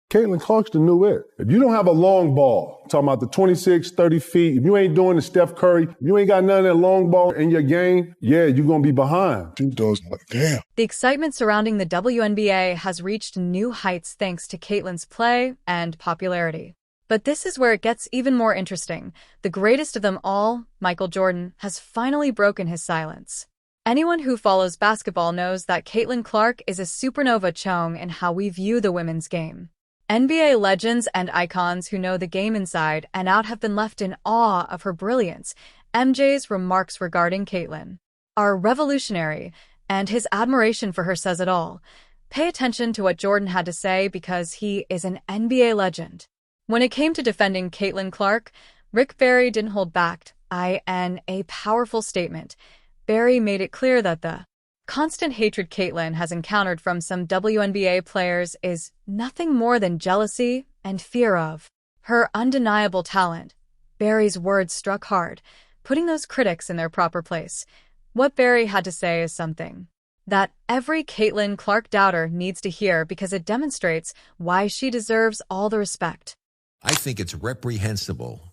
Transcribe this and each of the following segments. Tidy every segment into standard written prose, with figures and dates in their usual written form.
Caitlin Clark's the new it. If you don't have a long ball, I'm talking about the 26, 30 feet, if you ain't doing the Steph Curry, if you ain't got none of that long ball in your game, yeah, you're going to be behind. She does like, damn. The excitement surrounding the WNBA has reached new heights thanks to Caitlin's play and popularity. But this is where it gets even more interesting. The greatest of them all, Michael Jordan, has finally broken his silence. Anyone who follows basketball knows that Caitlin Clark is a supernova chong in how we view the women's game. NBA legends and icons who know the game inside and out have been left in awe of her brilliance. MJ's remarks regarding Caitlin are revolutionary, and his admiration for her says it all. Pay attention to what Jordan had to say because he is an NBA legend. When it came to defending Caitlin Clark, Rick Barry didn't hold back. In a powerful statement, Barry made it clear that the constant hatred Caitlin has encountered from some WNBA players is nothing more than jealousy and fear of her undeniable talent. Barry's words struck hard, putting those critics in their proper place. What Barry had to say is something that every Caitlin Clark doubter needs to hear because it demonstrates why she deserves all the respect. I think it's reprehensible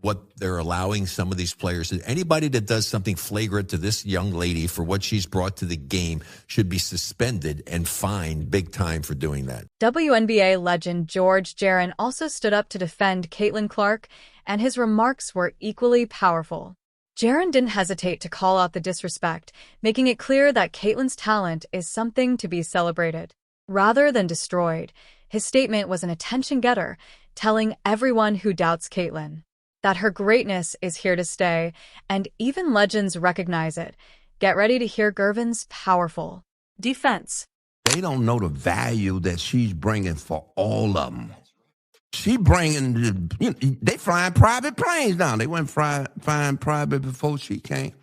what they're allowing some of these players to do. Anybody that does something flagrant to this young lady for what she's brought to the game should be suspended and fined big time for doing that. WNBA legend George Jaron also stood up to defend Caitlin Clark, and his remarks were equally powerful. Jaron didn't hesitate to call out the disrespect, making it clear that Caitlin's talent is something to be celebrated rather than destroyed. His statement was an attention-getter, telling everyone who doubts Caitlin that her greatness is here to stay, and even legends recognize it. Get ready to hear Gervin's powerful defense. They don't know the value that she's bringing for all of them. She bringing, they flying private planes now. They went flying private before she came.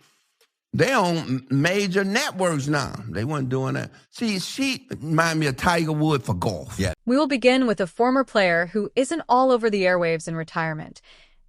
They on major networks now. They weren't doing that. See, she remind me of Tiger Woods for golf. Yeah. We will begin with a former player who isn't all over the airwaves in retirement.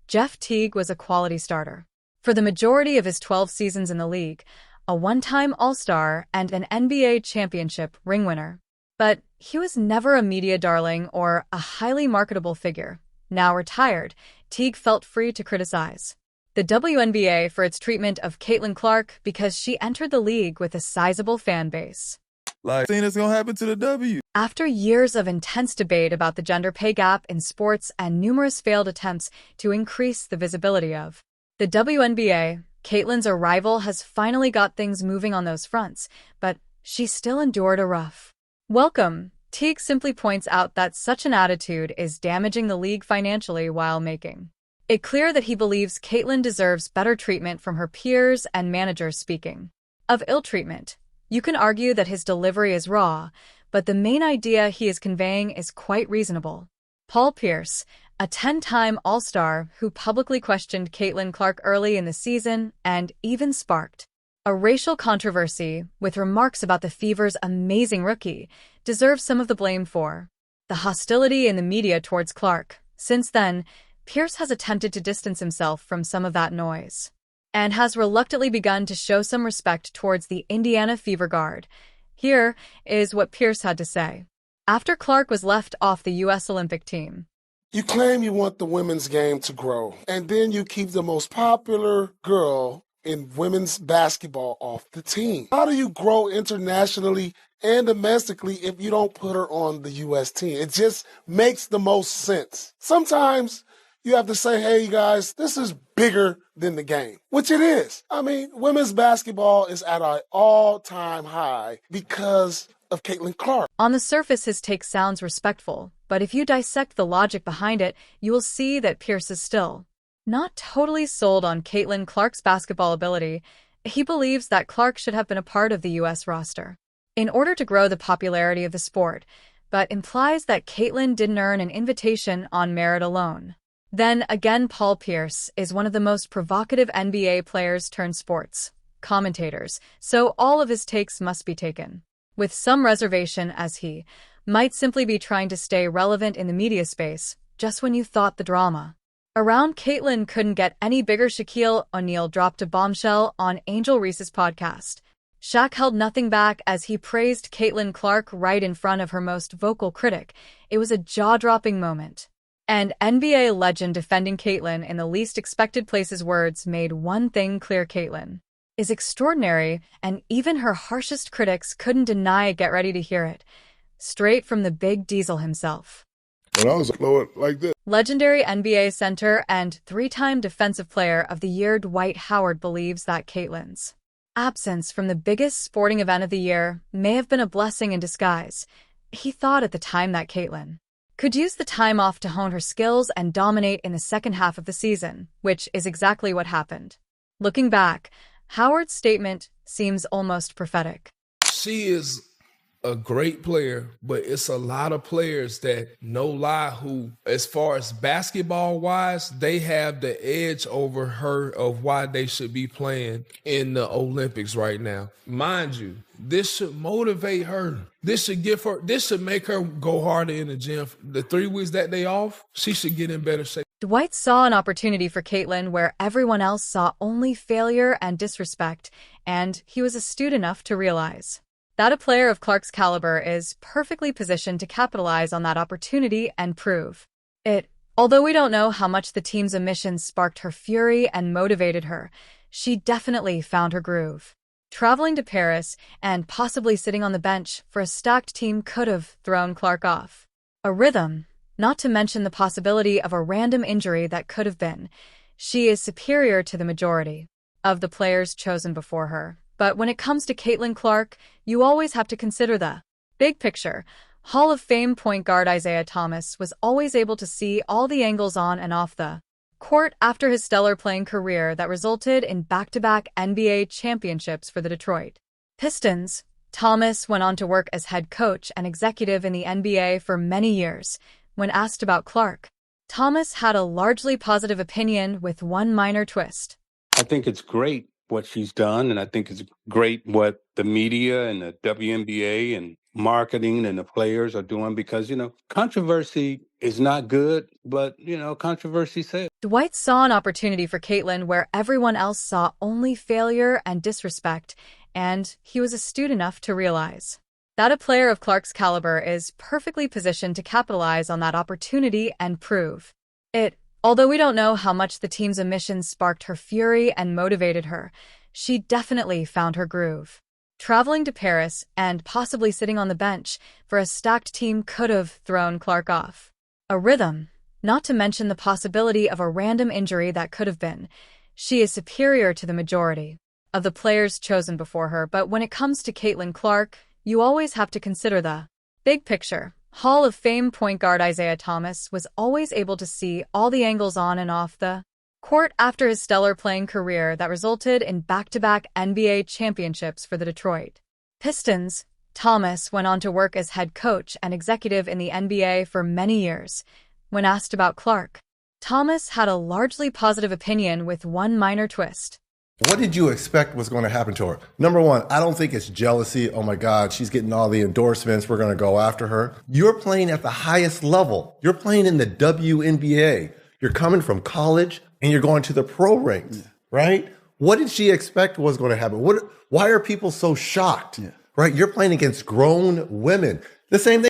Jeff Teague was a quality starter for the majority of his 12 seasons in the league, a one-time All-Star and an NBA championship ring winner. But he was never a media darling or a highly marketable figure. Now retired, Teague felt free to criticize the WNBA for its treatment of Caitlin Clark because she entered the league with a sizable fan base. Like, think it's gonna happen to the W. After years of intense debate about the gender pay gap in sports and numerous failed attempts to increase the visibility of the WNBA, Caitlin's arrival has finally got things moving on those fronts, but she still endured a rough welcome. Teague simply points out that such an attitude is damaging the league financially while making it clear that he believes Caitlin deserves better treatment from her peers and managers. Speaking of ill treatment, you can argue that his delivery is raw, but the main idea he is conveying is quite reasonable. Paul Pierce, a 10-time All-Star who publicly questioned Caitlin Clark early in the season and even sparked a racial controversy with remarks about the Fever's amazing rookie, deserves some of the blame for the hostility in the media towards Clark. Since then, Pierce has attempted to distance himself from some of that noise and has reluctantly begun to show some respect towards the Indiana Fever guard. Here is what Pierce had to say after Clark was left off the U.S. Olympic team. You claim you want the women's game to grow, and then you keep the most popular girl in women's basketball off the team. How do you grow internationally and domestically if you don't put her on the U.S. team? It just makes the most sense. Sometimes you have to say, hey, guys, this is bigger than the game, which it is. I mean, women's basketball is at an all-time high because of Caitlin Clark. On the surface, his take sounds respectful, but if you dissect the logic behind it, you will see that Pierce is still not totally sold on Caitlin Clark's basketball ability. He believes that Clark should have been a part of the U.S. roster in order to grow the popularity of the sport, but implies that Caitlin didn't earn an invitation on merit alone. Then again, Paul Pierce is one of the most provocative NBA players turned sports commentators, so all of his takes must be taken with some reservation, as he might simply be trying to stay relevant in the media space just when you thought the drama around Caitlin couldn't get any bigger. Shaquille O'Neal dropped a bombshell on Angel Reese's podcast. Shaq held nothing back as he praised Caitlin Clark right in front of her most vocal critic. It was a jaw-dropping moment. And NBA legend defending Caitlin in the least expected places words made one thing clear: Caitlin is extraordinary, and even her harshest critics couldn't deny it. Get ready to hear it. Straight from the Big Diesel himself. When I was like this. Legendary NBA center and three-time Defensive Player of the Year Dwight Howard believes that Caitlin's absence from the biggest sporting event of the year may have been a blessing in disguise. He thought at the time that Caitlin could use the time off to hone her skills and dominate in the second half of the season, which is exactly what happened. Looking back, Howard's statement seems almost prophetic. She is a great player, but it's a lot of players that, no lie, who, as far as basketball-wise, they have the edge over her of why they should be playing in the Olympics right now. Mind you, this should motivate her. This should make her go harder in the gym. The 3 weeks that they off, she should get in better shape. Dwight saw an opportunity for Caitlin where everyone else saw only failure and disrespect, and he was astute enough to realize that a player of Clark's caliber is perfectly positioned to capitalize on that opportunity and prove it. Although we don't know how much the team's omissions sparked her fury and motivated her, she definitely found her groove. Traveling to Paris and possibly sitting on the bench for a stacked team could have thrown Clark off a rhythm, not to mention the possibility of a random injury that could have been. She is superior to the majority of the players chosen before her. But when it comes to Caitlin Clark, you always have to consider the big picture. Hall of Fame point guard Isaiah Thomas was always able to see all the angles on and off the court after his stellar playing career that resulted in back-to-back NBA championships for the Detroit Pistons. Thomas went on to work as head coach and executive in the NBA for many years. When asked about Clark, Thomas had a largely positive opinion with one minor twist. I think it's great what she's done, and I think it's great what the media and the WNBA and marketing and the players are doing, because, controversy is not good, but, controversy says. Dwight saw an opportunity for Caitlin where everyone else saw only failure and disrespect, and he was astute enough to realize that a player of Clark's caliber is perfectly positioned to capitalize on that opportunity and prove it. Although we don't know how much the team's omissions sparked her fury and motivated her, she definitely found her groove. Traveling to Paris and possibly sitting on the bench for a stacked team could have thrown Clark off a rhythm, not to mention the possibility of a random injury that could have been. She is superior to the majority of the players chosen before her, but when it comes to Caitlin Clark, you always have to consider the big picture. Hall of Fame point guard Isaiah Thomas was always able to see all the angles on and off the court after his stellar playing career that resulted in back-to-back NBA championships for the Detroit Pistons. Thomas went on to work as head coach and executive in the NBA for many years. When asked about Clark, Thomas had a largely positive opinion with one minor twist. What did you expect was going to happen to her? Number one, I don't think it's jealousy. Oh my God, she's getting all the endorsements. We're going to go after her. You're playing at the highest level. You're playing in the WNBA. You're coming from college and you're going to the pro ranks, right? What did she expect was going to happen? Why are people so shocked, right? You're playing against grown women. The same thing.